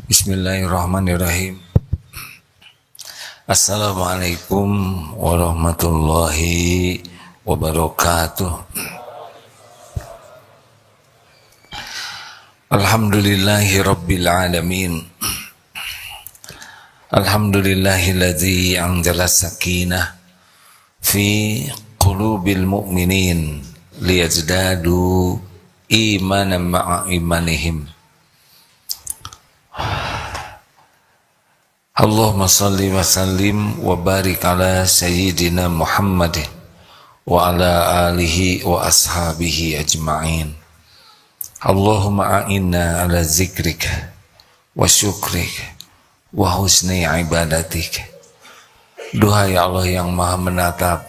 Bismillahirrahmanirrahim. Assalamualaikum warahmatullahi wabarakatuh. Alhamdulillahi rabbil alamin. Alhamdulillahilladzi anzala sakinah fi qulubil mu'minin liyazdadu imanan ma'a imanihim. Allahumma salli wa sallim wa barik ala sayyidina Muhammadin wa ala alihi wa ashabihi ajma'in. Allahumma a'inna ala zikrika wa syukrika wa husni ibadatika. Duhai Allah yang maha menatap,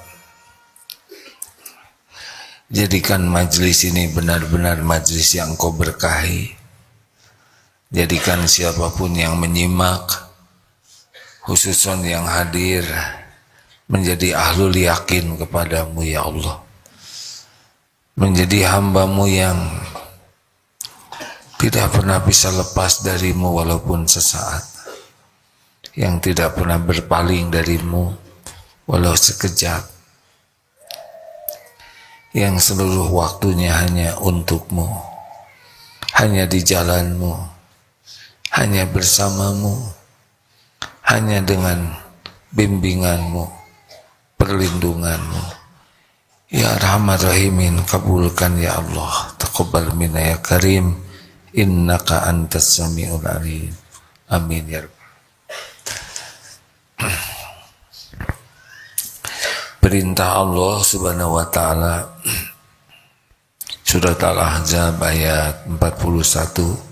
jadikan majlis ini benar-benar majlis yang Kau berkahi. Jadikan siapapun yang menyimak, khususnya yang hadir, menjadi ahlul yakin kepadamu ya Allah, menjadi hambamu yang tidak pernah bisa lepas darimu walaupun sesaat, yang tidak pernah berpaling darimu walau sekejap, yang seluruh waktunya hanya untukmu, hanya di jalanmu, hanya bersamamu, hanya dengan bimbinganmu, perlindunganmu. Ya Arhamar Rahimin, kabulkan ya Allah. Taqabbal minna ya Karim, innaka antas sami'ul alim. Amin ya Rabbal. Perintah Allah subhanahu wa ta'ala, Surat Al-Ahzab ayat 41.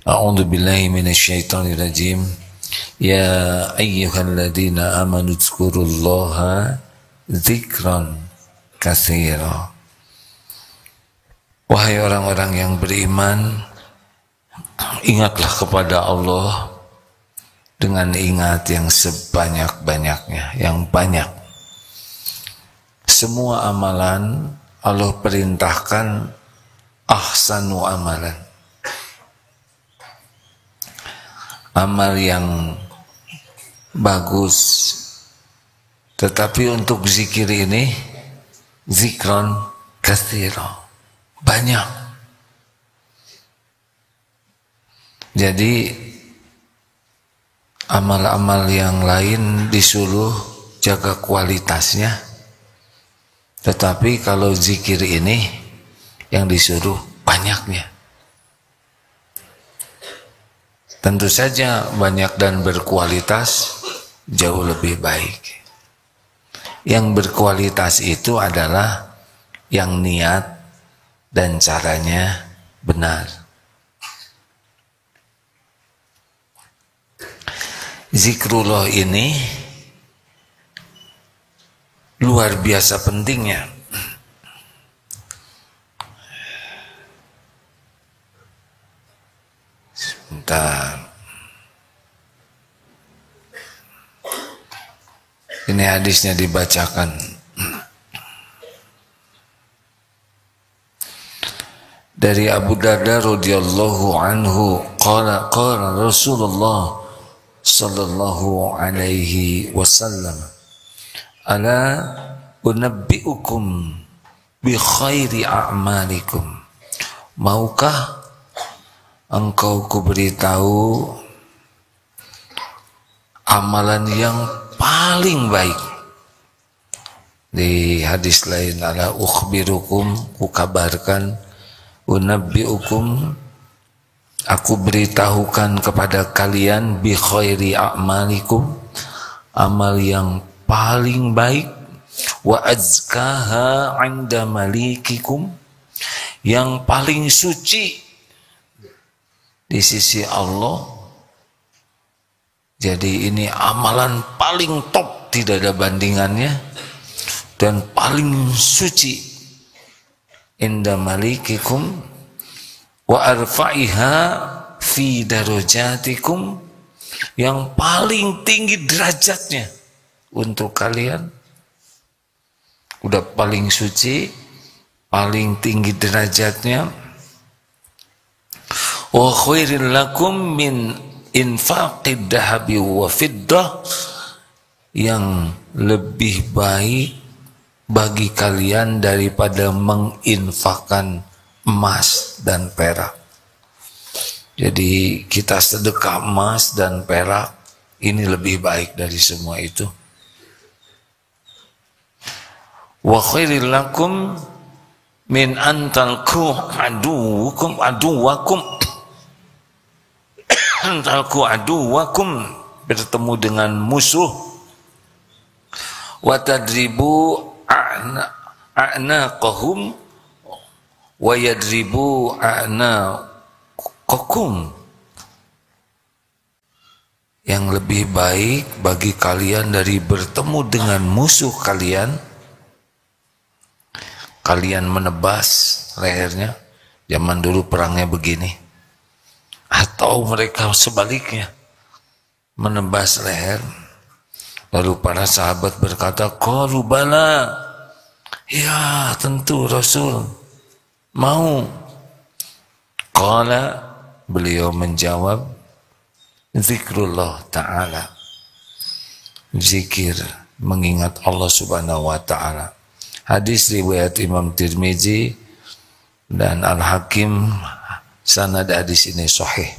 A'udzu billahi minasyaitonir rajim. Ya ayyuhalladzina amanu dzkurullaha dzikran katsira. Wahai orang-orang yang beriman, ingatlah kepada Allah dengan ingat yang sebanyak-banyaknya, yang banyak. Semua amalan Allah perintahkan ahsanu amalan, amal yang bagus. Tetapi untuk zikir ini, zikron katsira, banyak. Jadi amal-amal yang lain disuruh jaga kualitasnya, tetapi kalau zikir ini yang disuruh banyaknya. Tentu saja banyak dan berkualitas jauh lebih baik. Yang berkualitas itu adalah yang niat dan caranya benar. Zikrullah ini luar biasa pentingnya. Sebentar. Ini hadisnya dibacakan. Dari Abu Darda radhiyallahu anhu, qala Rasulullah sallallahu alaihi wasallam, ala unabbiukum bi khairi a'malikum. Maukah engkau kuberitahu amalan yang paling baik? Di hadis lain, ala ukhbirukum, kukabarkan, unabbiukum, aku beritahukan kepada kalian, bi khairi a'malikum, amal yang paling baik, wa azkaha 'inda malikikum, yang paling suci di sisi Allah. Jadi ini amalan paling top, tidak ada bandingannya, dan paling suci. Inda malikikum wa arfa'iha fi darajatikum, yang paling tinggi derajatnya untuk kalian. Udah paling suci, paling tinggi derajatnya. Wa khairil lakum min infaqid dahabi wa fiddah, yang lebih baik bagi kalian daripada menginfakkan emas dan perak. Jadi kita sedekah emas dan perak, ini lebih baik dari semua itu. Wa khairil lakum min an talqu aduwakum talqu aduwakum, bertemu dengan musuh, wa tadribu a'naqahum wa yadribu a'naqakum. Yang lebih baik bagi kalian dari bertemu dengan musuh kalian, kalian menebas lehernya. Zaman dulu perangnya begini. Atau mereka sebaliknya, menebas leher. Lalu para sahabat berkata, qalu bala, ya tentu Rasul mau. Qala, beliau menjawab, zikrullah ta'ala, zikir mengingat Allah subhanahu wa ta'ala. Hadis riwayat Imam Tirmizi dan Al-Hakim, sanad hadis ini sahih.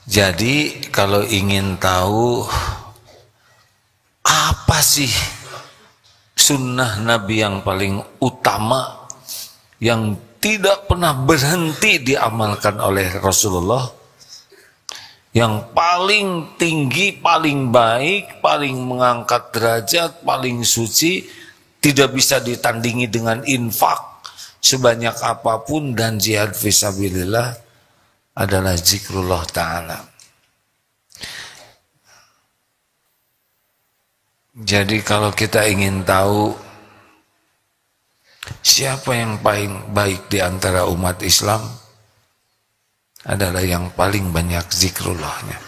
Jadi kalau ingin tahu apa sih sunnah Nabi yang paling utama, yang tidak pernah berhenti diamalkan oleh Rasulullah, yang paling tinggi, paling baik, paling mengangkat derajat, paling suci, tidak bisa ditandingi dengan infak sebanyak apapun dan jihad fisabilillah, adalah zikrullah ta'ala. Jadi kalau kita ingin tahu siapa yang paling baik di antara umat Islam, adalah yang paling banyak zikrullahnya.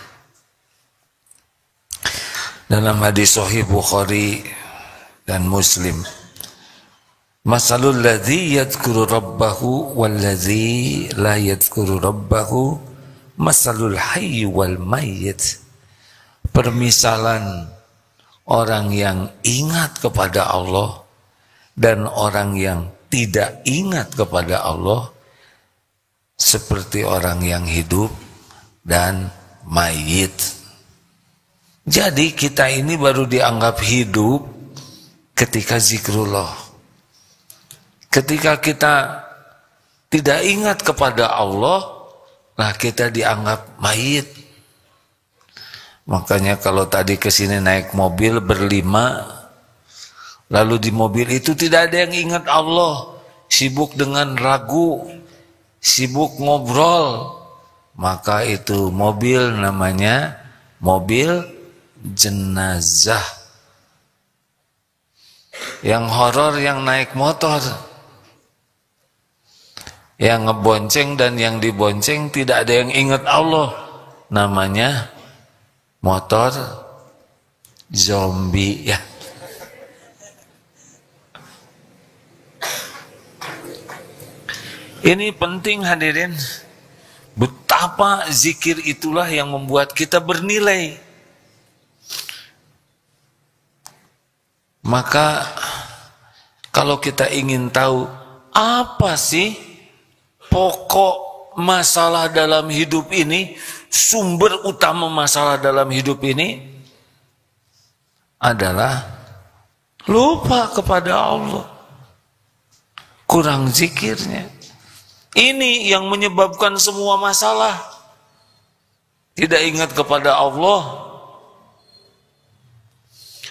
Dalam hadis sahih Bukhari dan Muslim, masalul ladzi yadhkuru rabbahu wal ladzi la yadhkuru rabbahu masalul hayy wal mayyit. Permisalan orang yang ingat kepada Allah dan orang yang tidak ingat kepada Allah seperti orang yang hidup dan mayit. Jadi kita ini baru dianggap hidup ketika zikrullah. Ketika kita tidak ingat kepada Allah, lah kita dianggap mayit. Makanya kalau tadi kesini naik mobil berlima, lalu di mobil itu tidak ada yang ingat Allah, sibuk dengan ragu, sibuk ngobrol, maka itu mobil namanya mobil jenazah. Yang horor yang naik motor, yang ngebonceng dan yang dibonceng tidak ada yang ingat Allah, namanya motor zombie ya. Ini penting hadirin, betapa zikir itulah yang membuat kita bernilai. Maka kalau kita ingin tahu apa sih pokok masalah dalam hidup ini, sumber utama masalah dalam hidup ini adalah lupa kepada Allah, kurang zikirnya. Ini yang menyebabkan semua masalah. Tidak ingat kepada Allah.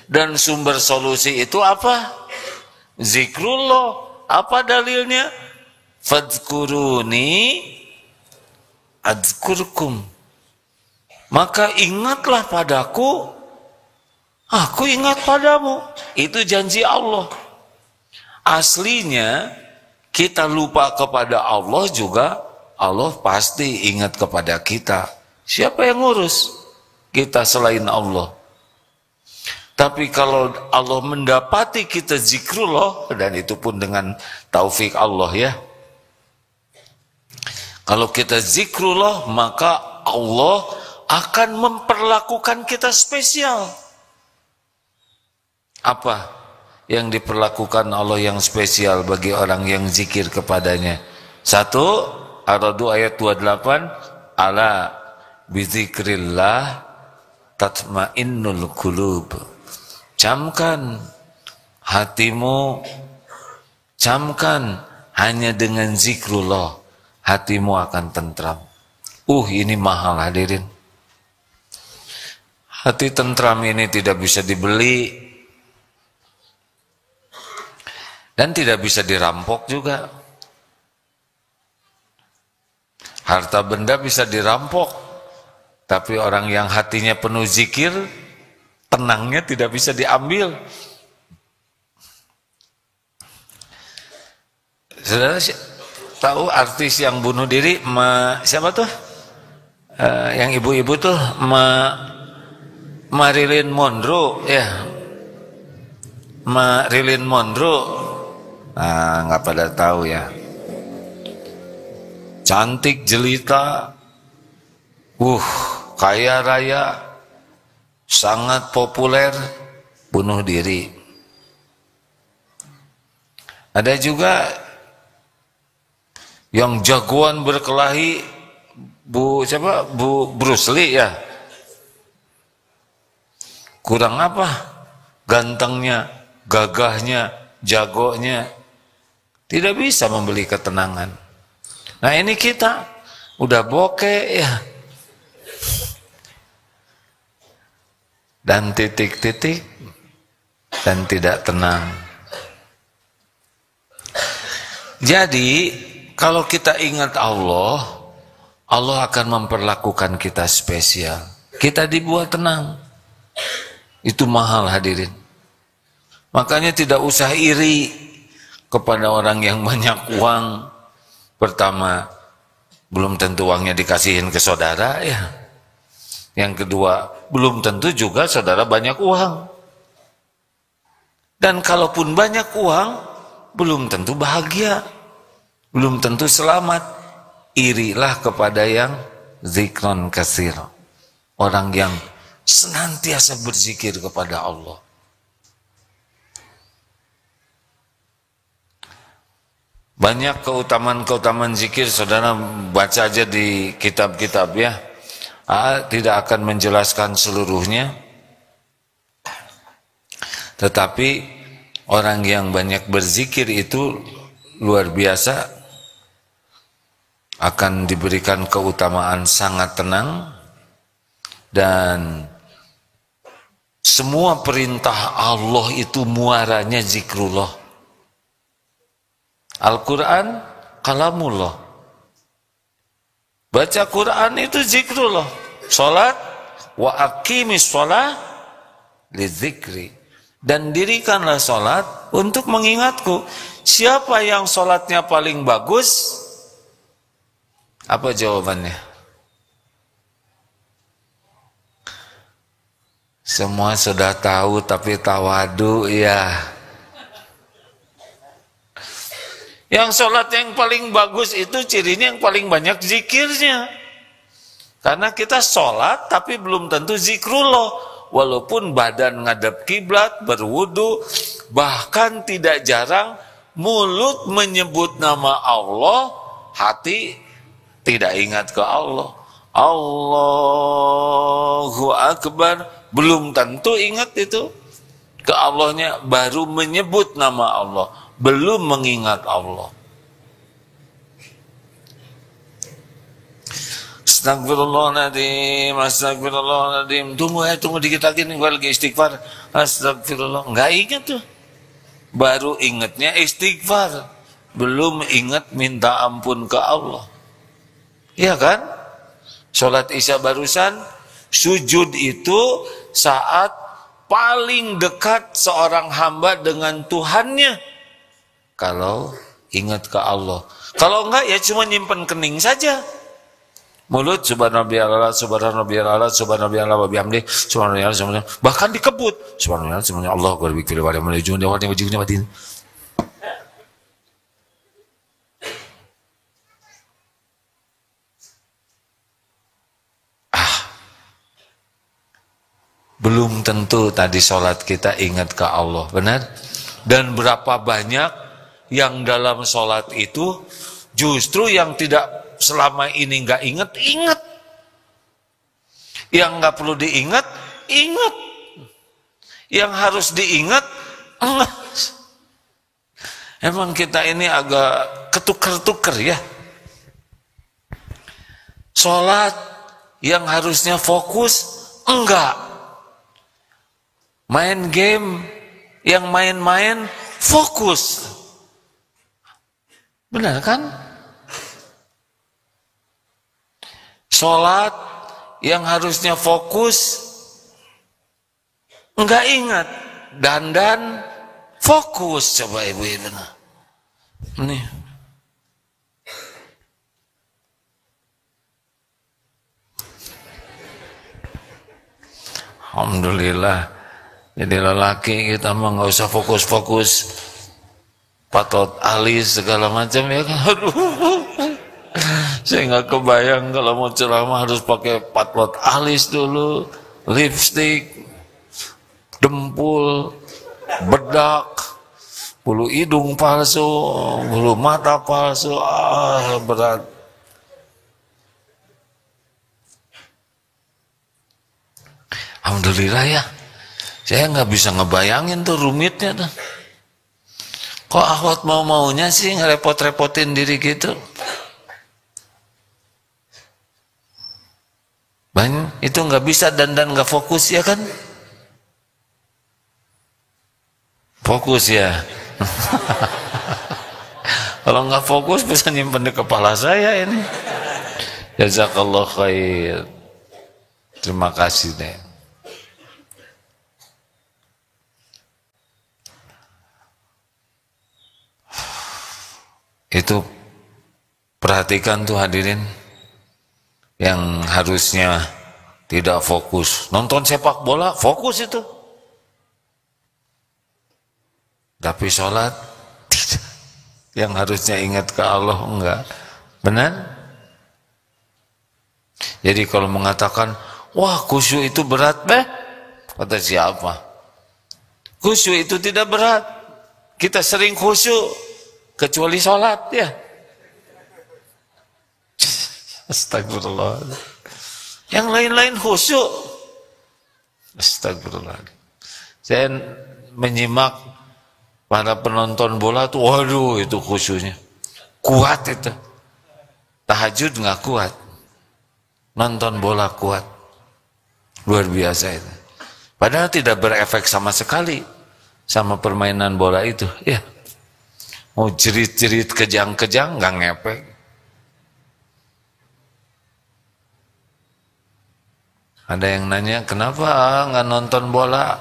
Dan sumber solusi itu apa? Zikrullah. Apa dalilnya? Fadhkuruni adzkurkum. Maka ingatlah padaku, aku ingat padamu. Itu janji Allah. Aslinya kita lupa kepada Allah juga, Allah pasti ingat kepada kita. Siapa yang ngurus kita selain Allah? Tapi kalau Allah mendapati kita zikrullah, dan itu pun dengan taufik Allah ya. Kalau kita zikrullah, maka Allah akan memperlakukan kita spesial. Apa yang diperlakukan Allah yang spesial bagi orang yang zikir kepadanya? 1, Ar-Ra'd ayat 28, ala bizikrillah tatmainnul qulub. Camkan hatimu, camkan hanya dengan zikrullah, hatimu akan tentram. Ini mahal hadirin. Hati tentram ini tidak bisa dibeli dan tidak bisa dirampok juga. Harta benda bisa dirampok, tapi orang yang hatinya penuh zikir, tenangnya tidak bisa diambil. Saudara tahu artis yang bunuh diri, siapa tuh? Yang ibu-ibu tuh, Marilyn Monroe, ya. Marilyn Monroe. Nggak pada tahu ya. Cantik jelita, kaya raya, sangat populer, bunuh diri. Ada juga yang jagoan berkelahi, Bu Bruce Lee ya. Kurang apa? Gantengnya, gagahnya, jagonya, tidak bisa membeli ketenangan. Nah ini kita udah bokeh ya, dan titik-titik, dan tidak tenang. Jadi kalau kita ingat Allah, Allah akan memperlakukan kita spesial. Kita dibuat tenang. Itu mahal hadirin. Makanya tidak usah iri kepada orang yang banyak uang. Pertama, belum tentu uangnya dikasihin ke saudara ya. Yang kedua, belum tentu juga saudara banyak uang. Dan kalaupun banyak uang, belum tentu bahagia. Belum tentu selamat. Irilah kepada yang zikron katsir. Orang yang senantiasa berzikir kepada Allah. Banyak keutamaan-keutamaan zikir, saudara baca aja di kitab-kitab ya. Tidak akan menjelaskan seluruhnya. Tetapi orang yang banyak berzikir itu luar biasa, akan diberikan keutamaan sangat tenang, dan semua perintah Allah itu muaranya zikrullah. Al-Quran kalamullah. Baca Quran itu zikrullah. Salat, wa aqimis shalah lidzikri. Dan dirikanlah salat untuk mengingatku. Siapa yang salatnya paling bagus? Apa jawabannya? Semua sudah tahu tapi tawadu ya. Yang sholat yang paling bagus itu cirinya yang paling banyak zikirnya. Karena kita sholat tapi belum tentu zikrullah. Walaupun badan ngadep kiblat, berwudu, bahkan tidak jarang mulut menyebut nama Allah, hati tidak ingat ke Allah. Allahu Akbar, belum tentu ingat itu ke Allahnya, baru menyebut nama Allah, belum mengingat Allah. Astagfirullahaladzim, astagfirullahaladzim. Tunggu dikit lagi nih, gue lagi istighfar. Astagfirullah, nggak ingat tuh. Baru ingatnya istighfar, belum ingat minta ampun ke Allah. Iya kan? Sholat isya barusan, sujud itu saat paling dekat seorang hamba dengan Tuhannya. Kalau ingat ke Allah. Kalau enggak ya cuma nyimpen kening saja. Mulut subhanallah, subhanallah, subhanallah, wa bihamdi, subhanallah, bahkan dikebut. Subhanallah, subhanallah, Allah akbar, bikfir wa menuju dewa wajibnya batin. belum tentu tadi sholat kita ingat ke Allah, benar? Dan berapa banyak yang dalam sholat itu justru yang tidak selama ini nggak ingat. Yang nggak perlu diingat, ingat. Yang harus diingat, enggak. Emang kita ini agak ketukar-tukar ya. Sholat yang harusnya fokus, enggak. Main game, yang main-main, fokus. Benar kan? Sholat yang harusnya fokus, enggak ingat. Dandan, fokus. Coba ibu-ibu. Nih. Alhamdulillah. Jadi lelaki kita mah nggak usah fokus-fokus patot alis segala macam ya kan. Aduh. Saya nggak kebayang kalau mau ceramah harus pakai patot alis dulu, lipstick, dempul, bedak, bulu hidung palsu, bulu mata palsu, berat. Alhamdulillah ya, saya nggak bisa ngebayangin tuh rumitnya tuh. Kok akhwat mau-maunya sih ngerepot-repotin diri gitu? Banyak itu nggak bisa dan nggak fokus ya kan? Fokus ya. Kalau nggak fokus bisa nyimpen di kepala saya ini. Jazakallah khair. Terima kasih deh. Itu perhatikan tuh hadirin, yang harusnya tidak fokus nonton sepak bola, fokus itu, tapi sholat tidak. Yang harusnya ingat ke Allah enggak. Benar? Jadi kalau mengatakan wah khusyuk itu berat, kata siapa? Khusyuk itu tidak berat. Kita sering khusyuk kecuali sholat ya. Astagfirullah. Yang lain-lain khusyuk. Astagfirullah. Saya menyimak para penonton bola tuh, waduh itu khusyuknya kuat itu. Tahajud nggak kuat, nonton bola kuat, luar biasa itu. Padahal tidak berefek sama sekali sama permainan bola itu, ya. Mau jerit-jerit kejang-kejang nggak ngepek. Ada yang nanya kenapa nggak nonton bola?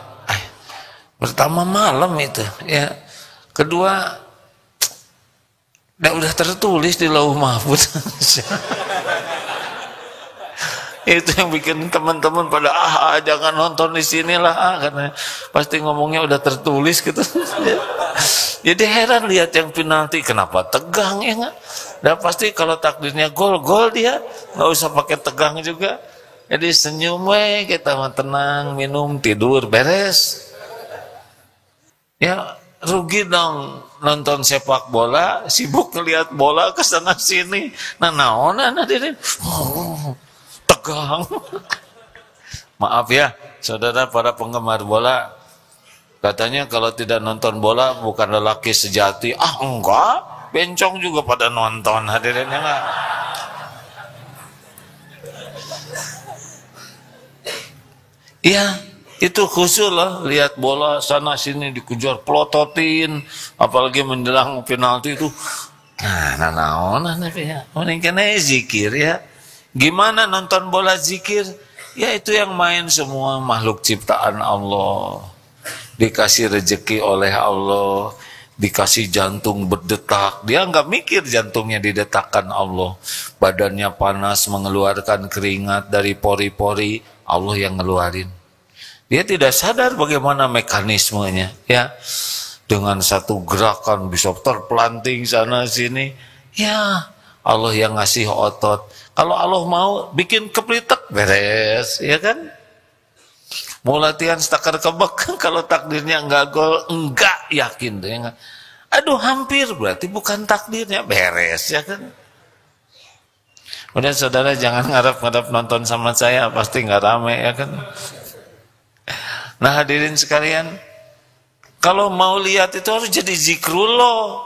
Pertama malam itu, ya. Kedua, udah tertulis di Lauh Mahfuz. Itu yang bikin teman-teman pada jangan nonton di sinilah karena pasti ngomongnya udah tertulis gitu. Jadi heran lihat yang penalti kenapa tegang ya nggak? Dan pasti kalau takdirnya gol dia nggak usah pakai tegang juga. Jadi senyum kita mah tenang, minum, tidur, beres. Ya rugi dong nonton sepak bola, sibuk ngelihat bola kesana sini. Nah naonan hadirin. Tegang. Maaf ya, saudara para penggemar bola. Katanya kalau tidak nonton bola bukan lelaki sejati. Enggak, bencong juga pada nonton hadirin ya enggak? Iya, itu khusyuk loh, lihat bola sana sini dikejar pelototin, apalagi menjelang penalti itu. Nah, ya. Mending zikir ya. Gimana nonton bola zikir? Ya itu yang main semua makhluk ciptaan Allah. Dikasih rezeki oleh Allah, dikasih jantung berdetak, dia nggak mikir jantungnya didetakkan Allah, badannya panas mengeluarkan keringat dari pori-pori, Allah yang ngeluarin. Dia tidak sadar bagaimana mekanismenya, ya. Dengan satu gerakan bisa terpelanting sana sini, ya Allah yang ngasih otot. Kalau Allah mau bikin keplitek beres, ya kan? Mau latihan stakar kebek, kalau takdirnya enggak gol, enggak yakin deh. Aduh hampir, berarti bukan takdirnya, beres ya kan. Udah saudara jangan ngarep-ngarep nonton sama saya, pasti nggak rame ya kan. Nah hadirin sekalian, kalau mau lihat itu harus jadi zikrullah,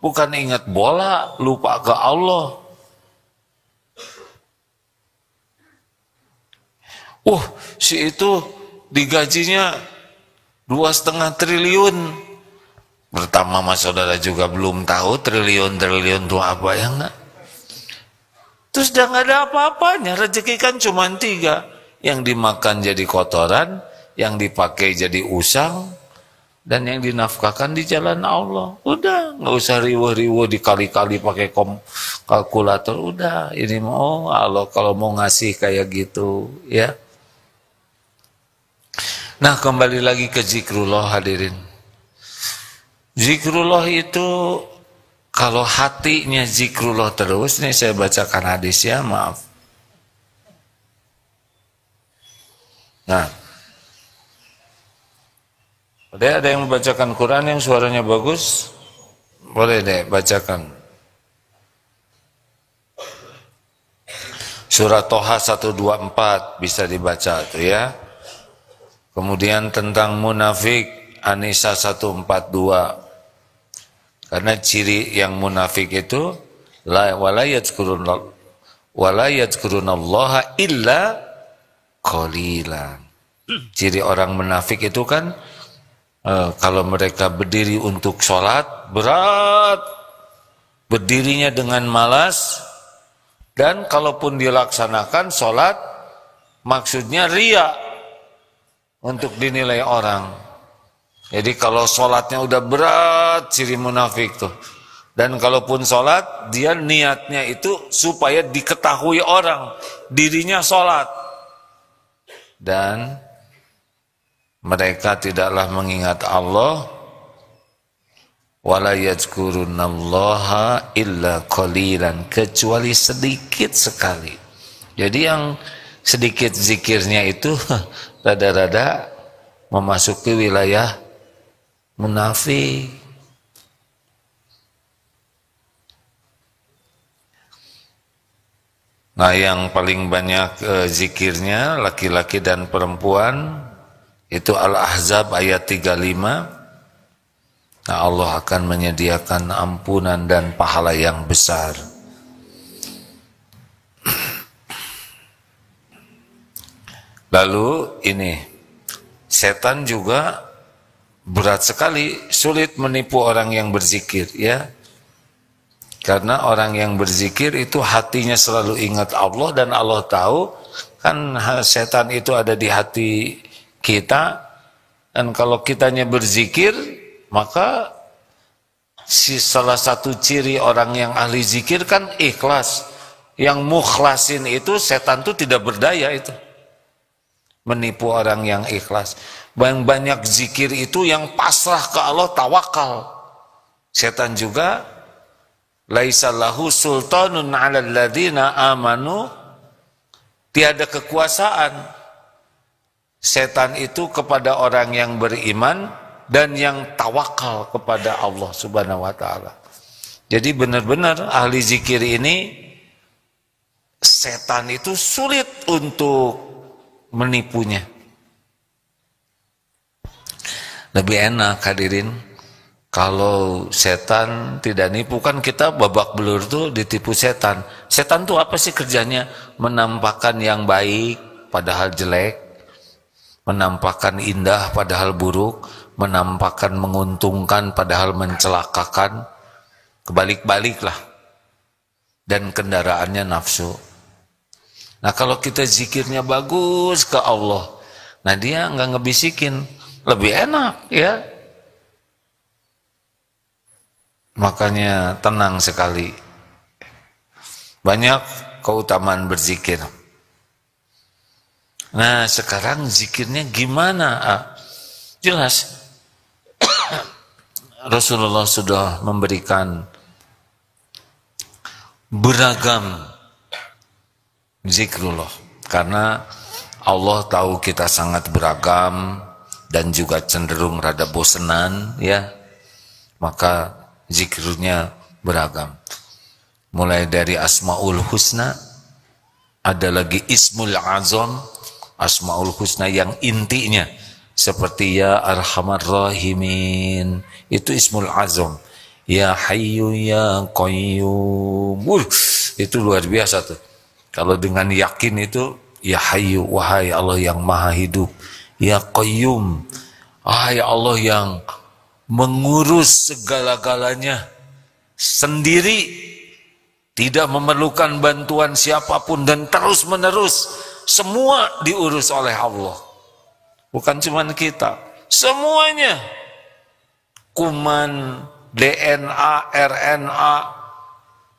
bukan ingat bola, lupa ke Allah. Si itu digajinya 2,5 triliun. Pertama mas saudara juga belum tahu triliun itu apa ya enggak. Terus udah nggak ada apa-apanya, rezeki kan cuma 3, yang dimakan jadi kotoran, yang dipakai jadi usang, dan yang dinafkahkan di jalan Allah. Udah, nggak usah riwuh-riwuh dikali-kali pakai kalkulator. Udah, ini mau Allah kalau mau ngasih kayak gitu, ya. Nah, kembali lagi ke zikrullah hadirin. Zikrullah itu kalau hatinya zikrullah terus, nih saya bacakan hadis ya, maaf. Nah, ada yang membacakan Quran yang suaranya bagus? Boleh deh, bacakan. Surah Toha 124 bisa dibaca tuh ya. Kemudian tentang munafik, An-Nisa 142. Karena ciri yang munafik itu wala yadhkurunallaha illa qalilan. Ciri orang munafik itu kan kalau mereka berdiri untuk sholat berat, berdirinya dengan malas, dan kalaupun dilaksanakan sholat maksudnya ria untuk dinilai orang. Jadi kalau sholatnya udah berat, ciri munafik tuh. Dan kalaupun sholat, dia niatnya itu supaya diketahui orang, dirinya sholat. Dan mereka tidaklah mengingat Allah, wala yadhkurunallaha illa qalilan, kecuali sedikit sekali. Jadi yang sedikit zikirnya itu rada-rada memasuki wilayah munafik. Nah, yang paling banyak zikirnya laki-laki dan perempuan itu Al-Ahzab ayat 35. Nah, Allah akan menyediakan ampunan dan pahala yang besar. Lalu ini, setan juga berat sekali, sulit menipu orang yang berzikir ya. Karena orang yang berzikir itu hatinya selalu ingat Allah, dan Allah tahu kan setan itu ada di hati kita. Dan kalau kitanya berzikir, maka salah satu ciri orang yang ahli zikir kan ikhlas. Yang mukhlasin itu setan itu tidak berdaya itu menipu orang yang ikhlas. Banyak zikir itu yang pasrah ke Allah, tawakal. Setan juga laisa lahu sultanun 'alal ladzina amanu, tiada kekuasaan setan itu kepada orang yang beriman dan yang tawakal kepada Allah Subhanahu wa taala. Jadi benar-benar ahli zikir ini setan itu sulit untuk menipunya. Lebih enak hadirin kalau setan tidak nipu. Kan kita babak belur tuh ditipu setan. Setan tuh apa sih kerjanya? Menampakkan yang baik padahal jelek, menampakkan indah padahal buruk, menampakkan menguntungkan padahal mencelakakan, kebalik-balik lah. Dan kendaraannya nafsu. Nah kalau kita zikirnya bagus ke Allah, nah dia nggak ngebisikin, lebih enak ya. Makanya tenang sekali. Banyak keutamaan berzikir. Nah sekarang zikirnya gimana? Jelas Rasulullah sudah memberikan beragam zikrullah. Karena Allah tahu kita sangat beragam dan juga cenderung rada bosenan ya, maka zikirnya beragam. Mulai dari Asmaul Husna, ada lagi Ismul Azam, Asmaul Husna yang intinya seperti ya Arhamar Rahimin, itu Ismul Azam. Ya Hayyu Ya Qayyum, itu luar biasa tuh. Kalau dengan yakin itu ya Hayyu, wahai Allah yang maha hidup. Ya Qayyum, wahai Allah yang mengurus segala-galanya sendiri, tidak memerlukan bantuan siapapun dan terus menerus semua diurus oleh Allah. Bukan cuma kita, semuanya. Kuman, DNA, RNA,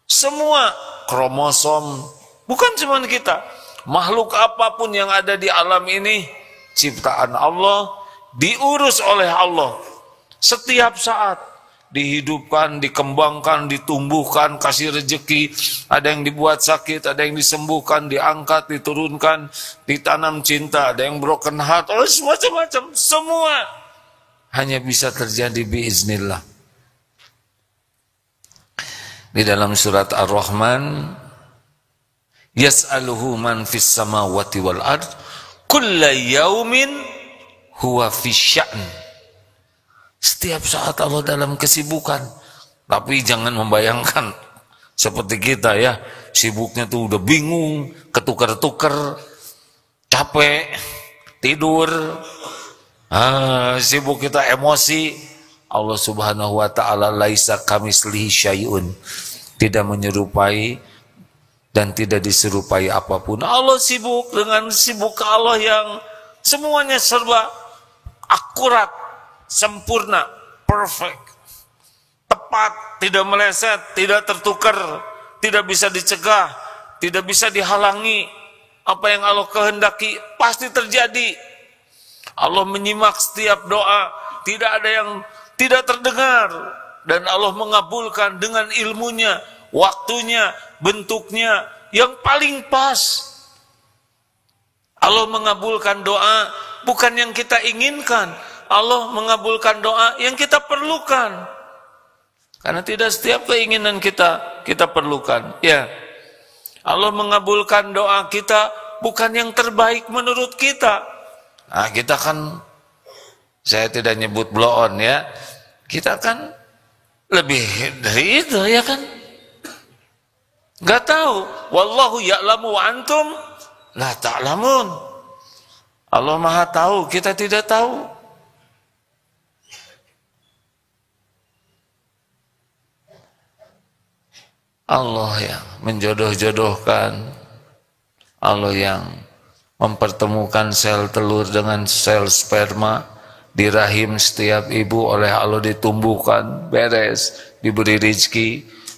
semua kromosom, bukan cuma kita. Makhluk apapun yang ada di alam ini ciptaan Allah, diurus oleh Allah. Setiap saat dihidupkan, dikembangkan, ditumbuhkan, kasih rezeki, ada yang dibuat sakit, ada yang disembuhkan, diangkat, diturunkan, ditanam cinta, ada yang broken heart, macam-macam, semua hanya bisa terjadi biiznillah. Di dalam surat Ar-Rahman, yas'aluhu man fis samawati wal ard kulla yaumin huwa fis sya'n. Setiap saat Allah dalam kesibukan. Tapi jangan membayangkan seperti kita ya, sibuknya tuh udah bingung, ketukar-tukar, capek, tidur, sibuk kita emosi. Allah Subhanahu wa ta'ala laisa kamitslihi syai'un, tidak menyerupai dan tidak diserupai apapun. Allah sibuk dengan sibuk Allah yang semuanya serba akurat, sempurna, perfect, tepat, tidak meleset, tidak tertukar, tidak bisa dicegah, tidak bisa dihalangi. Apa yang Allah kehendaki pasti terjadi. Allah menyimak setiap doa, tidak ada yang tidak terdengar, dan Allah mengabulkan dengan ilmunya, waktunya, bentuknya yang paling pas. Allah mengabulkan doa bukan yang kita inginkan, Allah mengabulkan doa yang kita perlukan. Karena tidak setiap keinginan kita perlukan. Ya. Allah mengabulkan doa kita bukan yang terbaik menurut kita. Nah, kita kan, saya tidak nyebut blow on ya. Kita kan lebih dari itu ya kan. Enggak tahu. Wallahu ya'lamu wa antum la ta'lamun. Allah Maha tahu, kita tidak tahu. Allah yang menjodoh-jodohkan, Allah yang mempertemukan sel telur dengan sel sperma di rahim setiap ibu, oleh Allah ditumbuhkan, beres, diberi rezeki.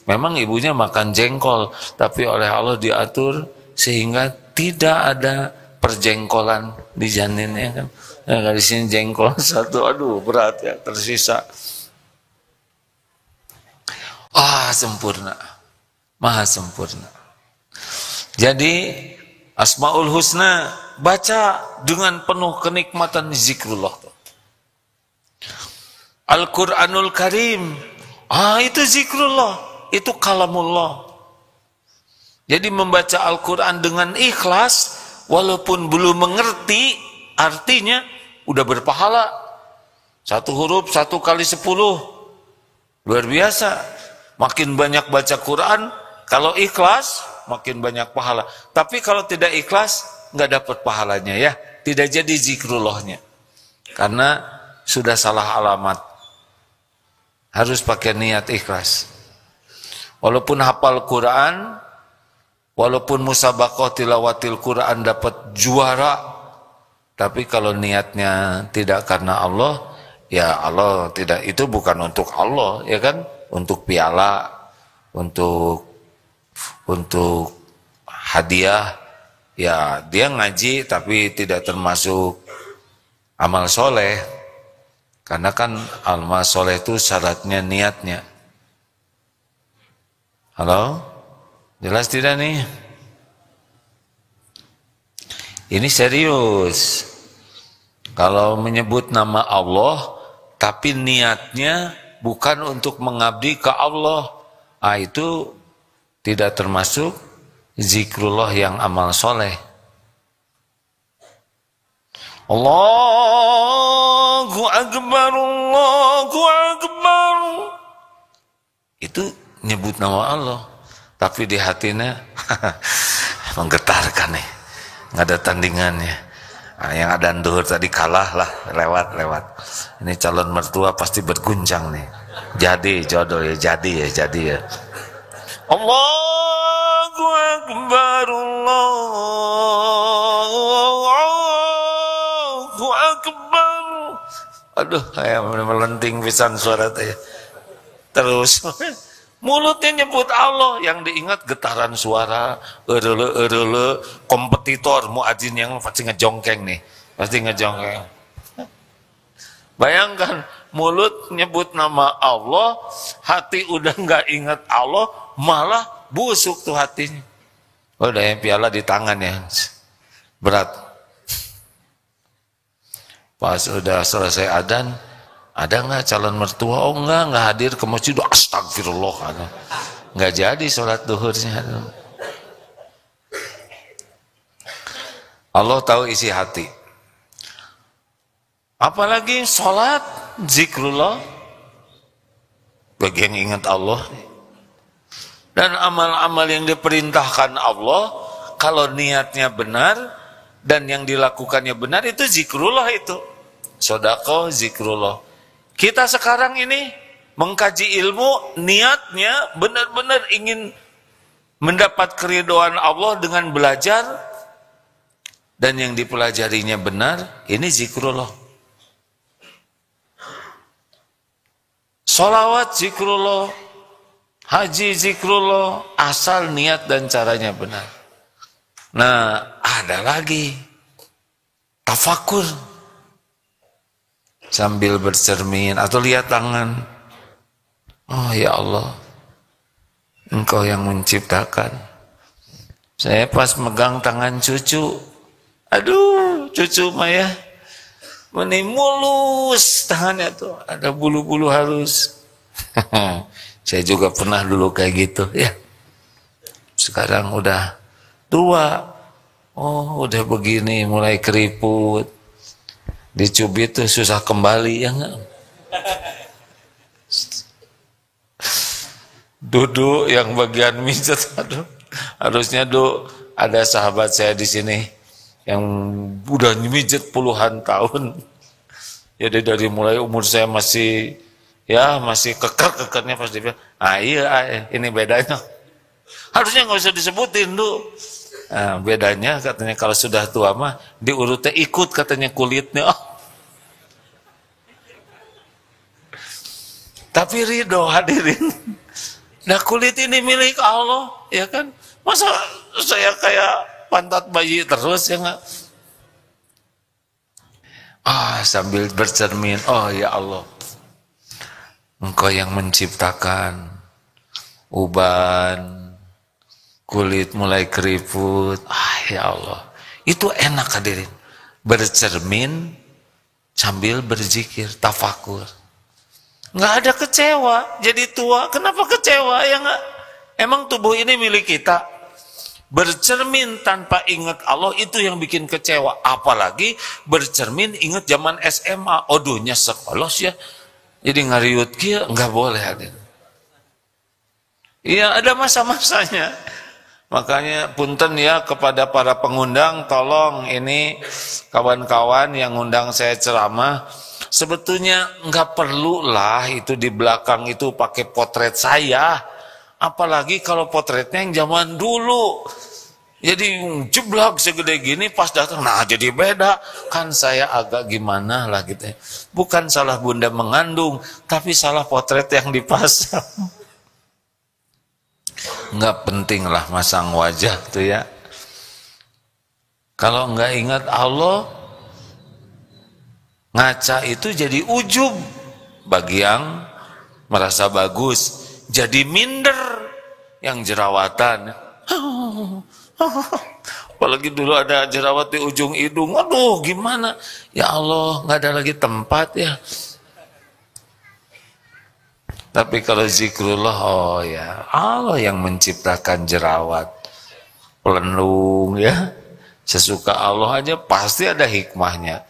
Memang ibunya makan jengkol, tapi oleh Allah diatur sehingga tidak ada perjengkolan di janinnya kan. Nah, di sini jengkol satu, aduh berat ya, tersisa. Sempurna. Maha sempurna. Jadi Asmaul Husna baca dengan penuh kenikmatan zikrullah. Al-Quranul Karim, itu zikrullah, itu kalamullah. Jadi membaca Al-Quran dengan ikhlas, walaupun belum mengerti artinya, udah berpahala. Satu huruf 1 kali 10, luar biasa. Makin banyak baca Quran, kalau ikhlas makin banyak pahala. Tapi kalau tidak ikhlas nggak dapat pahalanya ya. Tidak jadi zikrullahnya. Karena sudah salah alamat. Harus pakai niat ikhlas. Walaupun hafal Quran, walaupun musabaqah tilawatil Quran dapat juara, tapi kalau niatnya tidak karena Allah, ya Allah tidak, itu bukan untuk Allah ya kan, untuk piala, untuk hadiah, ya dia ngaji tapi tidak termasuk amal soleh, karena kan amal soleh itu syaratnya niatnya. Halo, jelas tidak nih? Ini serius. Kalau menyebut nama Allah tapi niatnya bukan untuk mengabdi ke Allah, itu tidak termasuk zikrullah yang amal soleh. Allahu Akbar, Allahu Akbar. Itu nyebut nama Allah, tapi di hatinya menggetarkan nih, nggak ada tandingannya. Nah, yang ada duhur tadi kalah lah, lewat. Ini calon mertua pasti berguncang nih. Jadi jodoh ya, jadi ya. Allahu Akbar, Allahu Akbar. Aduh, kayak melenting pisan suara teh. Terus mulutnya nyebut Allah, yang diingat getaran suara, ereule, kompetitor muadzin yang pasti ngejongkeng nih, pasti ngejongkeng. Bayangkan, mulut nyebut nama Allah, hati udah nggak ingat Allah, malah busuk tuh hatinya. Udah ya, piala di tangan ya, berat. Pas udah selesai adzan, ada nggak calon mertua? Oh nggak hadir ke masjid. Astagfirullah, nggak jadi sholat duhurnya. Allah tahu isi hati. Apalagi sholat zikrullah, bagi yang ingat Allah. Dan amal-amal yang diperintahkan Allah, kalau niatnya benar dan yang dilakukannya benar, itu zikrullah itu. Sodako zikrullah. Kita sekarang ini mengkaji ilmu, niatnya benar-benar ingin mendapat keridhaan Allah dengan belajar, dan yang dipelajarinya benar, ini zikrullah. Sholawat zikrullah, haji zikrullah, asal niat dan caranya benar. Nah, ada lagi tafakur, sambil bercermin atau lihat tangan. Oh ya Allah, Engkau yang menciptakan. Saya pas megang tangan cucu, aduh cucu Maya, ini mulus tangannya tuh, ada bulu-bulu halus. Saya juga pernah dulu kayak gitu ya. Sekarang udah tua, oh udah begini, mulai keriput. Dicubit tuh susah kembali ya enggak? Duduk yang bagian mijet, aduh. Harusnya ada sahabat saya di sini yang udah mijet puluhan tahun. Jadi dari mulai umur saya masih keker-kekernya pas dia bilang, iya ini bedanya. Harusnya nggak usah disebutin Nah, bedanya katanya kalau sudah tua mah diurutnya ikut katanya kulitnya. Tapi ridho hadirin. Nah, kulit ini milik Allah, ya kan? Masa saya kayak pantat bayi terus ya enggak? Sambil bercermin, oh ya Allah, Engkau yang menciptakan uban, kulit mulai keriput. Ya Allah, itu enak hadirin. Bercermin sambil berzikir, tafakur. Nggak ada kecewa, jadi tua. Kenapa kecewa? Ya nggak. Emang tubuh ini milik kita. Bercermin tanpa ingat Allah itu yang bikin kecewa. Apalagi bercermin ingat zaman SMA. Aduh nyesek Allah ya. Jadi ngariut kia nggak boleh hadirin. Iya ada masa-masanya. Makanya punten ya kepada para pengundang, tolong ini kawan-kawan yang undang saya ceramah, sebetulnya nggak perlu lah itu di belakang itu pakai potret saya, apalagi kalau potretnya yang zaman dulu. Jadi jeblak segede gini pas datang, nah jadi beda kan, saya agak gimana lah gitu. Bukan salah bunda mengandung, tapi salah potret yang dipasang. Nggak penting lah masang wajah tuh ya. Kalau nggak ingat Allah, ngaca itu jadi ujub bagi yang merasa bagus, jadi minder yang jerawatan. Apalagi dulu ada jerawat di ujung hidung. Aduh, gimana? Ya Allah, nggak ada lagi tempat ya. Tapi kalau zikrullah, oh ya, Allah yang menciptakan jerawat, pelendung ya. Sesuka Allah aja pasti ada hikmahnya.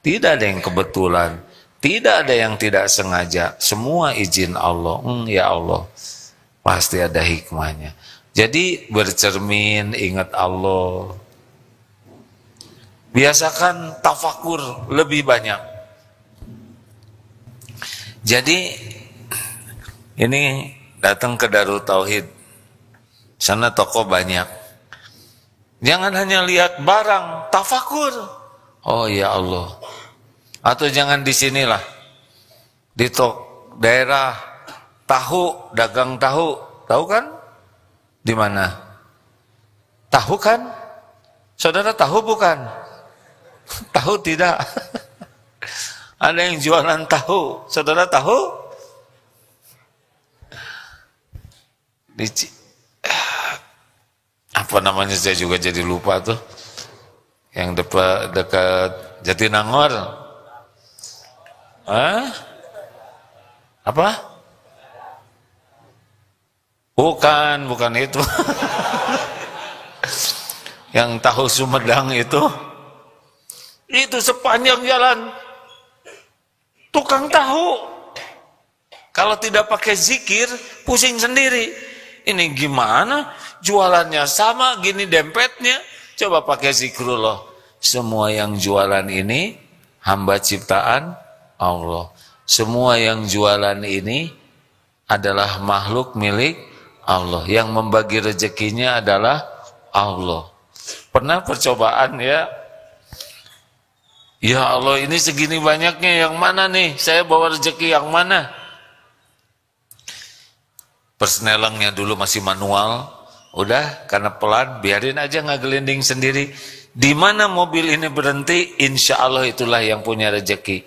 Tidak ada yang kebetulan, tidak ada yang tidak sengaja. Semua izin Allah. Ya Allah, pasti ada hikmahnya. Jadi bercermin, ingat Allah. Biasakan tafakur lebih banyak. Jadi ini datang ke Darut Tauhid, sana toko banyak. Jangan hanya lihat barang, tafakur. Oh ya Allah. Atau jangan di sinilah, di daerah tahu, dagang tahu, tahu kan? Di mana? Tahu kan? Saudara tahu bukan? Tahu tidak? Ada yang jualan tahu, saudara tahu? Apa namanya saya juga jadi lupa tuh, yang dekat Jatinangor. Apa? Bukan itu. Yang tahu Sumedang itu sepanjang jalan tukang tahu. Kalau tidak pakai zikir, pusing sendiri. Ini gimana? Jualannya sama, gini dempetnya. Coba pakai zikrullah. Semua yang jualan ini hamba ciptaan Allah. Semua yang jualan ini adalah makhluk milik Allah. Yang membagi rezekinya adalah Allah. Pernah percobaan ya? Ya Allah, ini segini banyaknya, yang mana nih? Saya bawa rezeki yang mana? Persnelengnya dulu masih manual, udah karena pelan, biarin aja ngegelinding sendiri. Di mana mobil ini berhenti, insya Allah itulah yang punya rezeki.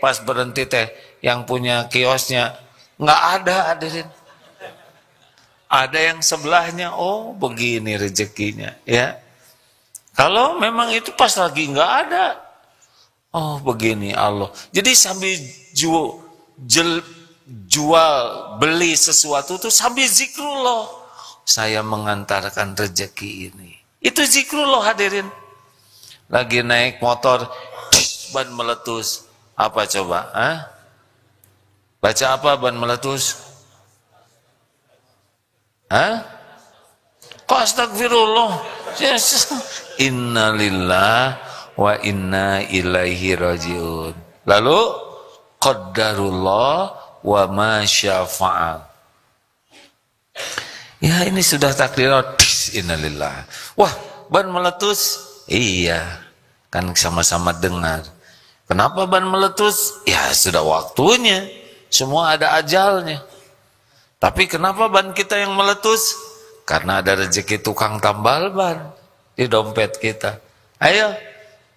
Pas berhenti teh, yang punya kiosnya nggak ada, hadirin. Ada yang sebelahnya, oh begini rezekinya, ya. Kalau memang itu pas lagi nggak ada, oh begini Allah. Jadi sambil jual beli sesuatu itu sambil zikrullah, saya mengantarkan rezeki ini. Itu zikrullah, hadirin. Lagi naik motor, ban meletus, apa coba? Baca apa ban meletus? Kok astagfirullah? Inna lillah wa inna ilaihi rajiun. Lalu qaddarullah wa ma syafa'al. Ya ini sudah takdirat. Innalillah. Wah, ban meletus. Iya, kan sama-sama dengar. Kenapa ban meletus? Ya sudah waktunya. Semua ada ajalnya. Tapi kenapa ban kita yang meletus? Karena ada rezeki tukang tambal ban di dompet kita. Ayo.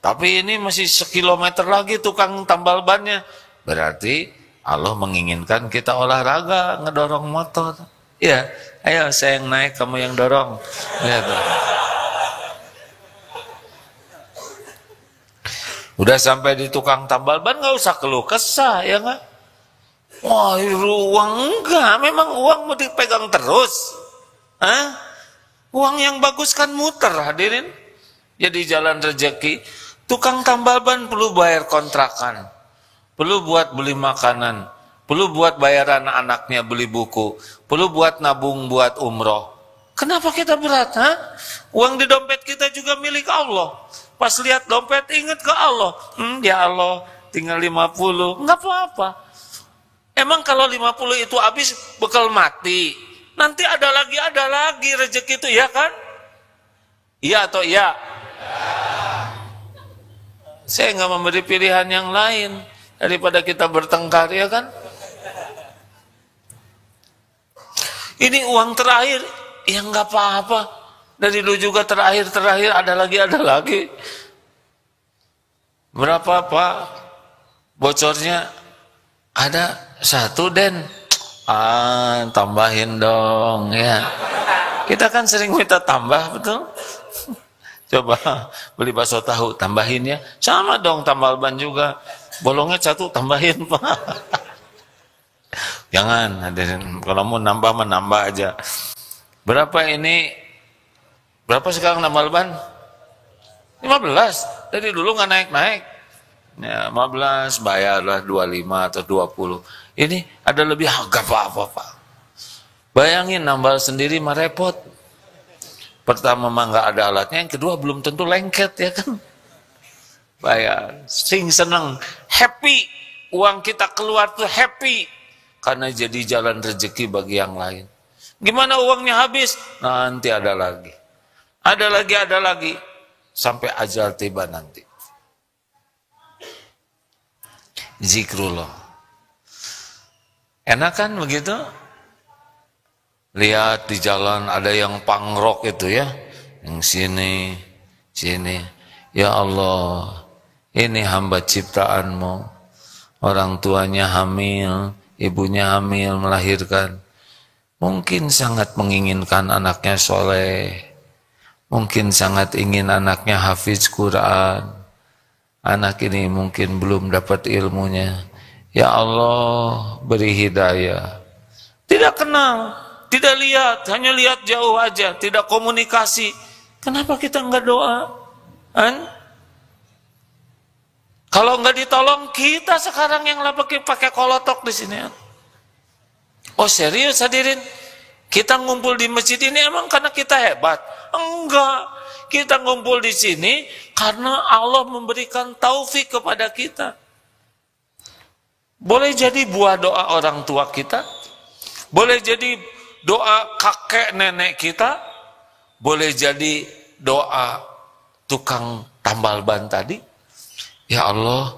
Tapi ini masih sekilometer lagi tukang tambal bannya. Berarti Allah menginginkan kita olahraga, ngedorong motor. Ya, ayo saya yang naik, kamu yang dorong. Gitu. Udah sampai di tukang tambal ban, nggak usah keluh kesah, ya nggak? Wah, uang enggak, memang uang mau dipegang terus. Uang yang bagus kan muter, hadirin. Jadi jalan rezeki. Tukang tambal ban perlu bayar kontrakan. Perlu buat beli makanan, perlu buat bayaran anaknya beli buku, perlu buat nabung buat umroh. Kenapa kita berat? Uang di dompet kita juga milik Allah. Pas lihat dompet ingat ke Allah. Ya Allah, tinggal 50, nggak apa-apa. Emang kalau 50 itu habis bekal mati. Nanti ada lagi rezeki itu, ya kan? Iya atau iya? Saya nggak memberi pilihan yang lain daripada kita bertengkar, ya kan? Ini uang terakhir, ya nggak apa-apa. Dari dulu juga terakhir ada lagi. Berapa Pak? Bocornya ada 1 Den. Tambahin dong ya. Kita kan sering minta tambah, betul? Coba beli bakso tahu, tambahin ya. Sama dong tambal ban juga. Bolongnya satu, tambahin Pak. Jangan, hadirin. Kalau mau nambah menambah aja. Berapa ini? Berapa sekarang tambal ban? 15. Dari dulu nggak naik-naik. Ya, 15 bayarlah 25 atau 20. Ini ada lebih harga apa Pak? Bayangin nambal sendiri mah repot. Pertama mah nggak ada alatnya, yang kedua belum tentu lengket ya kan. Bayar, seneng, happy, uang kita keluar tuh happy, karena jadi jalan rezeki bagi yang lain. Gimana uangnya habis? Nanti ada lagi, ada lagi, sampai ajal tiba nanti. Zikrullah, enak kan begitu? Lihat di jalan ada yang pangrok itu ya, yang sini, ya Allah, ini hamba ciptaan-Mu, orang tuanya hamil, ibunya hamil melahirkan, mungkin sangat menginginkan anaknya soleh, mungkin sangat ingin anaknya hafiz Quran, anak ini mungkin belum dapat ilmunya, ya Allah beri hidayah, tidak kenal, tidak lihat, hanya lihat jauh aja, tidak komunikasi. Kenapa kita enggak doa? Kalau enggak ditolong, kita sekarang yang pakai kolotok di sini. Oh serius hadirin? Kita ngumpul di masjid ini emang karena kita hebat? Enggak. Kita ngumpul di sini karena Allah memberikan taufik kepada kita. Boleh jadi buah doa orang tua kita, boleh jadi doa kakek nenek kita, boleh jadi doa tukang tambal ban tadi. Ya Allah,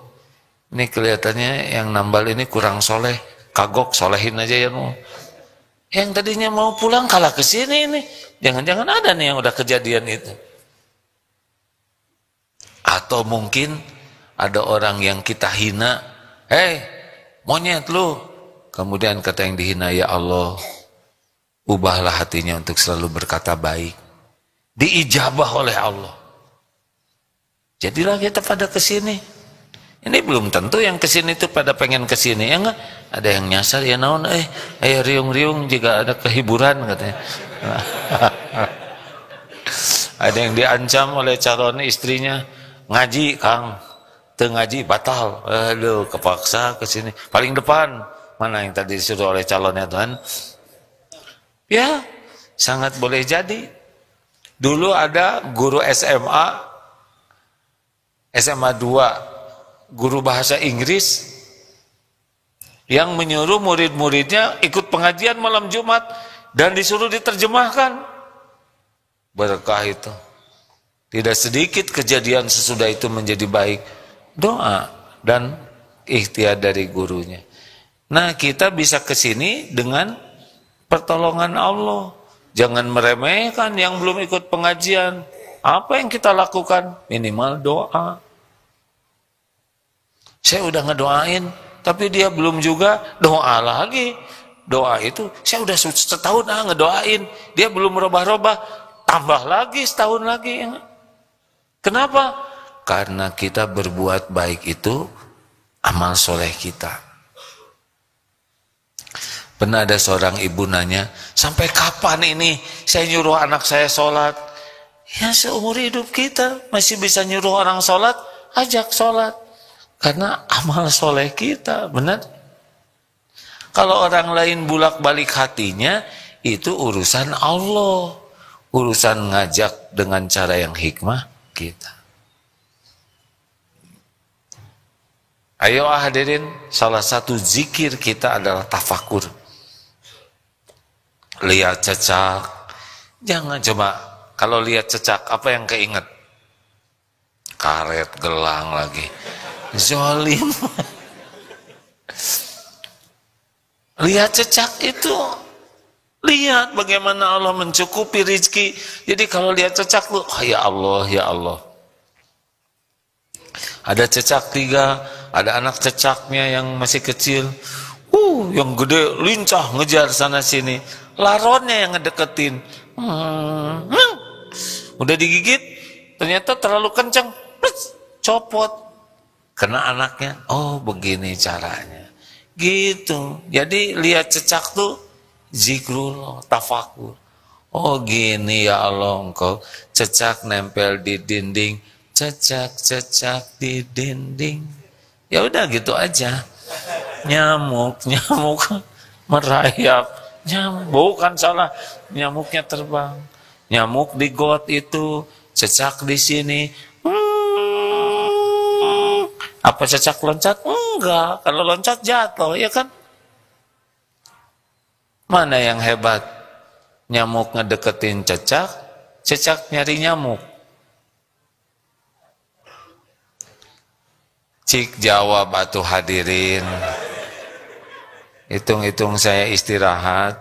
ini kelihatannya yang nambal ini kurang soleh, kagok solehin aja ya mau. Yang tadinya mau pulang kalah ke sini ini, jangan-jangan ada nih yang udah kejadian itu. Atau mungkin ada orang yang kita hina, monyet lu. Kemudian kata yang dihina, ya Allah, ubahlah hatinya untuk selalu berkata baik. Diijabah oleh Allah. Jadilah kita pada kesini. Ini belum tentu yang kesini itu pada pengen kesini. Ya enggak? Ada yang nyasar, ya naon, ayo riung-riung jika ada kehiburan katanya. Ada yang diancam oleh calon istrinya, ngaji Kang, teu ngaji batal. Aduh, kepaksa kesini. Paling depan, mana yang tadi disuruh oleh calonnya Tuhan? Ya, sangat boleh jadi. Dulu ada guru SMA 2, guru bahasa Inggris, yang menyuruh murid-muridnya ikut pengajian malam Jumat dan disuruh diterjemahkan. Berkah itu. Tidak sedikit kejadian sesudah itu menjadi baik. Doa dan ikhtiar dari gurunya. Nah, kita bisa ke sini dengan pertolongan Allah. Jangan meremehkan yang belum ikut pengajian. Apa yang kita lakukan? Minimal doa. Saya udah ngedoain, tapi dia belum juga, doa lagi. Doa itu, saya udah setahun ngedoain, dia belum merubah-rubah, tambah lagi setahun lagi. Kenapa? Karena kita berbuat baik itu amal soleh kita. Pernah ada seorang ibu nanya, sampai kapan ini saya nyuruh anak saya sholat? Ya seumur hidup kita masih bisa nyuruh orang sholat, ajak sholat. Karena amal soleh kita, benar? Kalau orang lain bulak-balik hatinya, itu urusan Allah. Urusan ngajak dengan cara yang hikmah kita. Ayo hadirin, salah satu zikir kita adalah tafakur. Lihat cecak, jangan coba kalau lihat cecak apa yang keinget? Karet, gelang lagi. Zolim. Lihat cecak itu, lihat bagaimana Allah mencukupi rizki. Jadi kalau lihat cecak lu, oh, ya Allah, ya Allah. Ada cecak 3, ada anak cecaknya yang masih kecil, yang gede lincah ngejar sana sini, laronnya yang ngedeketin, udah digigit, ternyata terlalu kencang, copot. Kena anaknya, oh begini caranya. Gitu. Jadi lihat cecak tuh zikrullah, tafakur. Oh gini ya Allah, engkau cecak nempel di dinding, cecak di dinding. Ya udah gitu aja. Nyamuk merayap. Nyamuk, bukan salah, nyamuknya terbang. Nyamuk di got itu, cecak di sini. Apa cecak loncat? Enggak, kalau loncat jatuh, ya kan? Mana yang hebat? Nyamuk ngedeketin cecak, cecak nyari nyamuk. Cik jawab atuh hadirin. Hitung-hitung saya istirahat.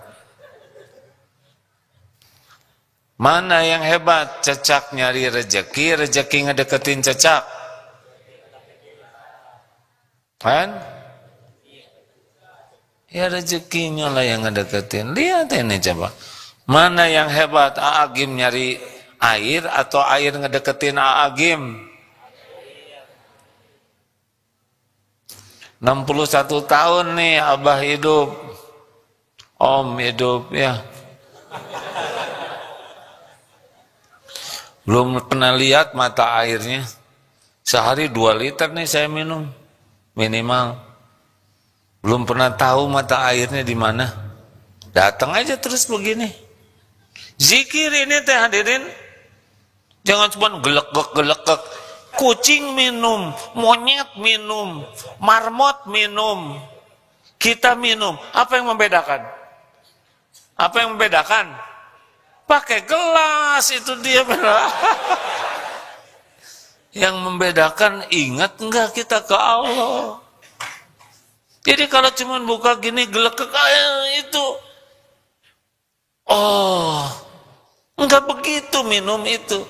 Mana yang hebat? Cecak nyari rejeki, rejeki ngedeketin cecak. Kan? Ya rezekinya lah yang ngedeketin. Lihat ini coba. Mana yang hebat? Aagim nyari air atau air ngedeketin Aagim? 61 tahun nih Abah hidup. Om hidup ya. Belum pernah lihat mata airnya. Sehari 2 liter nih saya minum. Minimal. Belum pernah tahu mata airnya di mana. Datang aja terus begini. Zikir ini teh hadirin. Jangan cuma gelek-gelek. Kucing minum, monyet minum, marmot minum, kita minum. Apa yang membedakan? Apa yang membedakan? Pakai gelas itu dia. Yang membedakan, ingat enggak kita ke Allah. Jadi kalau cuma buka gini gelekek itu, oh, enggak begitu minum itu.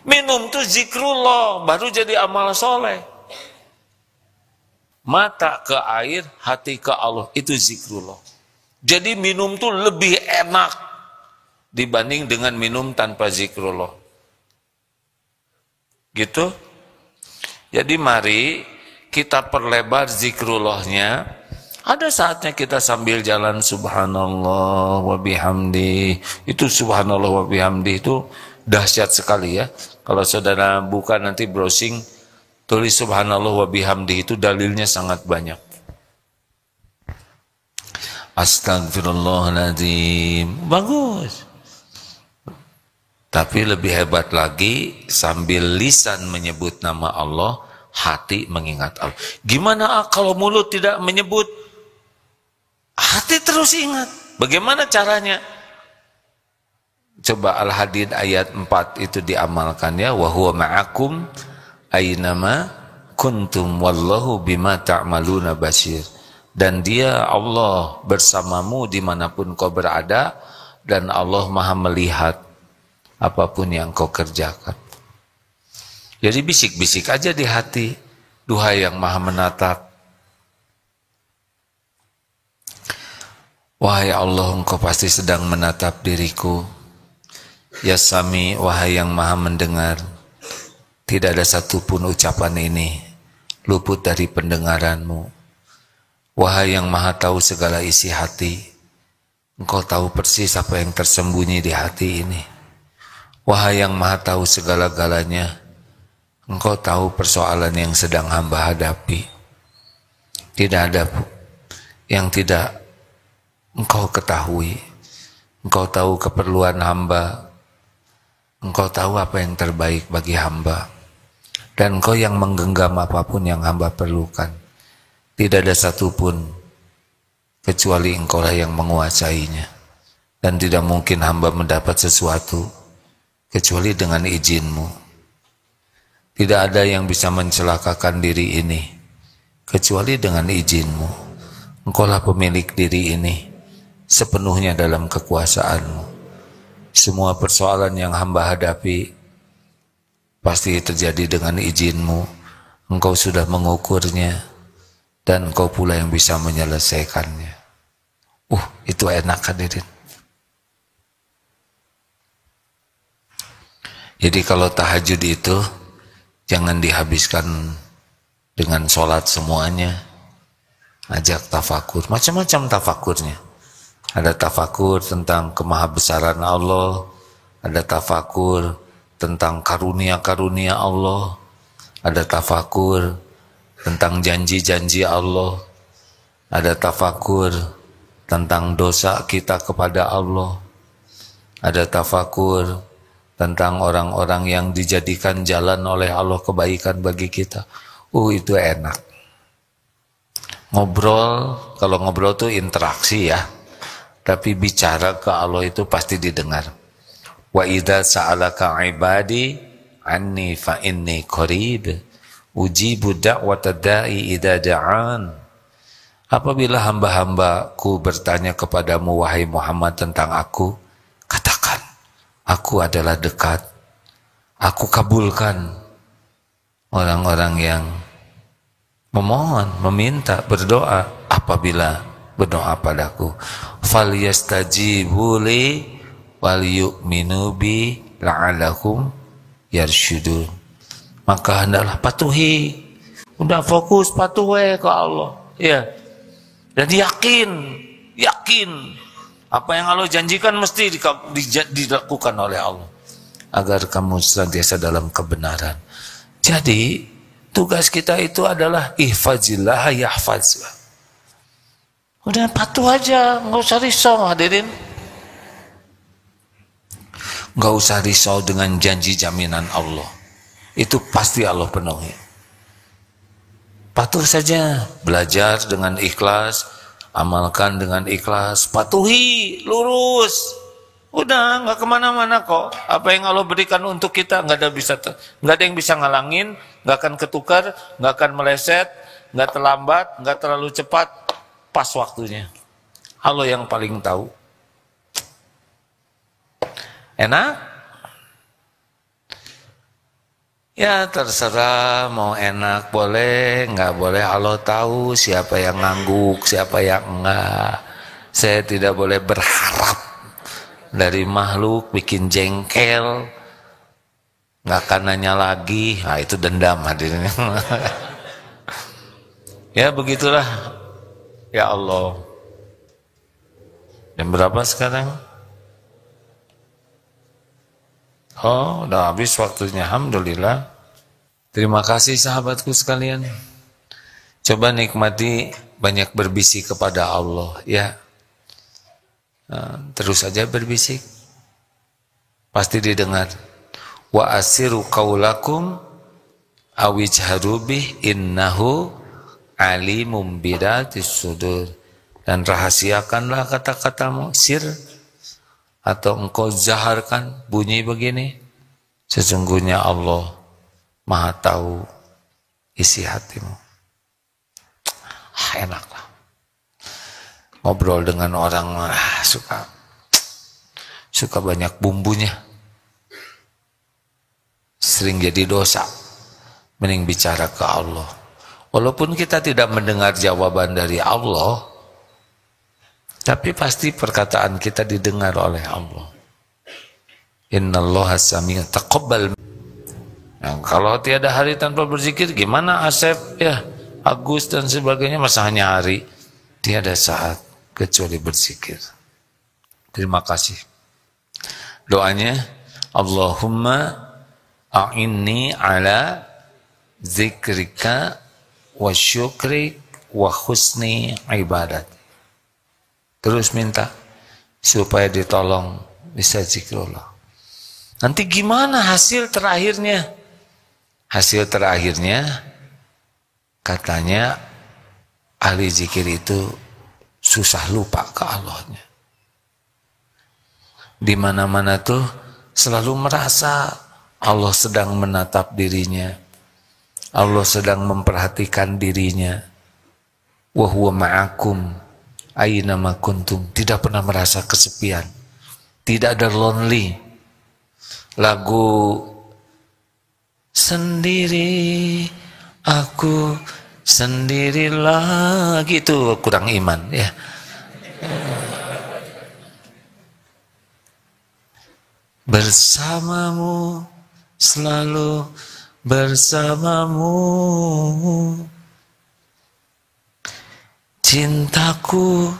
Minum tuh zikrullah, baru jadi amal soleh. Mata ke air, hati ke Allah, itu zikrullah. Jadi minum tuh lebih enak dibanding dengan minum tanpa zikrullah. Gitu. Jadi mari kita perlebar zikrullahnya. Ada saatnya kita sambil jalan subhanallah wa bihamdi. Itu subhanallah wa bihamdi itu dahsyat sekali ya. Kalau saudara buka nanti browsing, tulis subhanallah wa bihamdi, itu dalilnya sangat banyak. Astagfirullahaladzim, bagus. Tapi lebih hebat lagi, sambil lisan menyebut nama Allah, hati mengingat Allah. Gimana kalau mulut tidak menyebut? Hati terus ingat. Bagaimana caranya? Coba Al-Hadid ayat 4 itu diamalkan ya. Wa huwa ma'akum aynama kuntum wallahu bima ta'maluna basir. Dan dia Allah bersamamu dimanapun kau berada, dan Allah maha melihat apapun yang kau kerjakan. Jadi bisik-bisik aja di hati, duhai yang maha menatap. Wahai Allah, engkau pasti sedang menatap diriku. Ya Sami, wahai yang maha mendengar, tidak ada satupun ucapan ini luput dari pendengaranmu. Wahai yang maha tahu segala isi hati, engkau tahu persis apa yang tersembunyi di hati ini. Wahai yang maha tahu segala-galanya, engkau tahu persoalan yang sedang hamba hadapi. Tidak ada yang tidak engkau ketahui. Engkau tahu keperluan hamba. Engkau tahu apa yang terbaik bagi hamba. Dan engkau yang menggenggam apapun yang hamba perlukan. Tidak ada satupun kecuali engkau lah yang menguasainya. Dan tidak mungkin hamba mendapat sesuatu kecuali dengan izinmu. Tidak ada yang bisa mencelakakan diri ini kecuali dengan izinmu. Engkau lah pemilik diri ini sepenuhnya dalam kekuasaanmu. Semua persoalan yang hamba hadapi pasti terjadi dengan izinmu. Engkau sudah mengukurnya dan engkau pula yang bisa menyelesaikannya. Itu enak hadirin. Jadi kalau tahajud itu jangan dihabiskan dengan sholat semuanya. Ajak tafakur, macam-macam tafakurnya. Ada tafakur tentang kemahabesaran Allah, ada tafakur tentang karunia-karunia Allah, ada tafakur tentang janji-janji Allah, ada tafakur tentang dosa kita kepada Allah, ada tafakur tentang orang-orang yang dijadikan jalan oleh Allah kebaikan bagi kita. Itu enak. Ngobrol, kalau ngobrol itu interaksi ya, tapi bicara ke Allah itu pasti didengar. Wa idza sa'alaka ibadi anni fa inni qarib ujibu da'wata da'i idza da'an. Apabila hamba-hambaku bertanya kepadamu wahai Muhammad tentang aku, katakan, aku adalah dekat, aku kabulkan orang-orang yang memohon, meminta, berdoa apabila berdoa padaku. Falyastajibu li wal yu'minu bi la'allahum yarsyudun. Maka hendaklah patuhi. Udah fokus patuh ke Allah. Ya. Dan yakin apa yang Allah janjikan mesti dilakukan oleh Allah agar kamu senantiasa dalam kebenaran. Jadi tugas kita itu adalah ihfazillah yahfazka. Udah patuh aja, nggak usah risau hadirin. Nggak usah risau dengan janji jaminan Allah. Itu pasti Allah penuhi. Patuh saja, belajar dengan ikhlas, amalkan dengan ikhlas, patuhi, lurus. Udah nggak kemana-mana kok. Apa yang Allah berikan untuk kita nggak ada yang bisa ngalangin, nggak akan ketukar, nggak akan meleset, nggak terlambat, nggak terlalu cepat, pas waktunya. Allah yang paling tahu. Enak? Ya terserah, mau enak boleh, nggak boleh. Allah tahu siapa yang ngangguk, siapa yang enggak. Saya tidak boleh berharap dari makhluk bikin jengkel, nggak akan nanya lagi. Nah itu dendam hadirin. Ya begitulah. Ya Allah. Jam berapa sekarang? Oh, udah habis waktunya. Alhamdulillah. Terima kasih sahabatku sekalian. Coba nikmati banyak berbisik kepada Allah ya. Terus saja berbisik. Pasti didengar. Wa asiru qaulakum awijharu bih innahu alimum bidatis sudur. Dan rahasiakanlah kata-katamu sir atau engkau zaharkan bunyi begini, sesungguhnya Allah Maha tahu isi hatimu. Enaklah ngobrol dengan orang, suka banyak bumbunya, sering jadi dosa. Mending bicara ke Allah. Walaupun kita tidak mendengar jawaban dari Allah, tapi pasti perkataan kita didengar oleh Allah. Innallaha sami'un taqabbal. Nah, kalau tiada hari tanpa berzikir, gimana Asep ya, Agus dan sebagainya, masa hanya hari? Tiada saat kecuali berzikir. Terima kasih. Doanya, Allahumma a'inni ala zikrika wa syukrik wa husni ibadat. Terus minta supaya ditolong bisa zikrullah. Nanti gimana hasil terakhirnya? Hasil terakhirnya katanya ahli zikir itu susah lupa ke Allahnya. Di mana-mana tuh selalu merasa Allah sedang menatap dirinya. Allah sedang memperhatikan dirinya. Wa huwa ma'akum aina ma kuntum. Tidak pernah merasa kesepian. Tidak ada lonely. Lagu sendiri aku sendiri lagi itu kurang iman ya. Bersamamu selalu bersamamu. Cintaku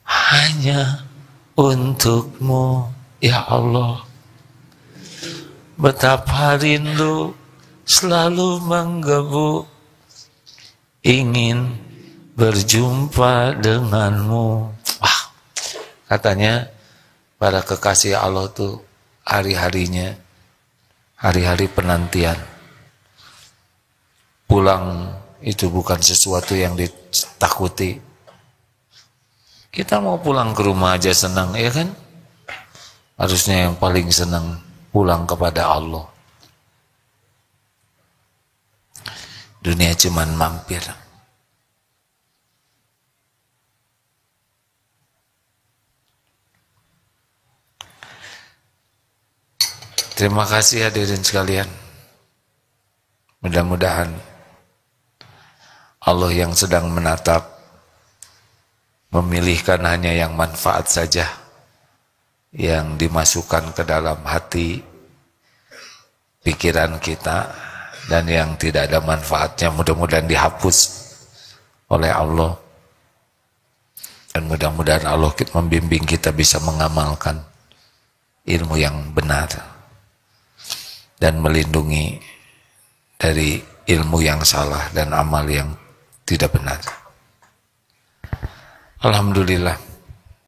hanya untukmu, ya Allah. Betapa rindu selalu menggebu, ingin berjumpa denganmu. Wah, katanya para kekasih Allah tuh hari-harinya, hari-hari penantian. Pulang itu bukan sesuatu yang ditakuti. Kita mau pulang ke rumah aja senang, ya kan? Harusnya yang paling senang pulang kepada Allah. Dunia cuman mampir. Terima kasih hadirin sekalian. Mudah-mudahan Allah yang sedang menatap memilihkan hanya yang manfaat saja yang dimasukkan ke dalam hati pikiran kita, dan yang tidak ada manfaatnya mudah-mudahan dihapus oleh Allah. Dan mudah-mudahan Allah membimbing kita bisa mengamalkan ilmu yang benar dan melindungi dari ilmu yang salah dan amal yang tidak benar. Alhamdulillah.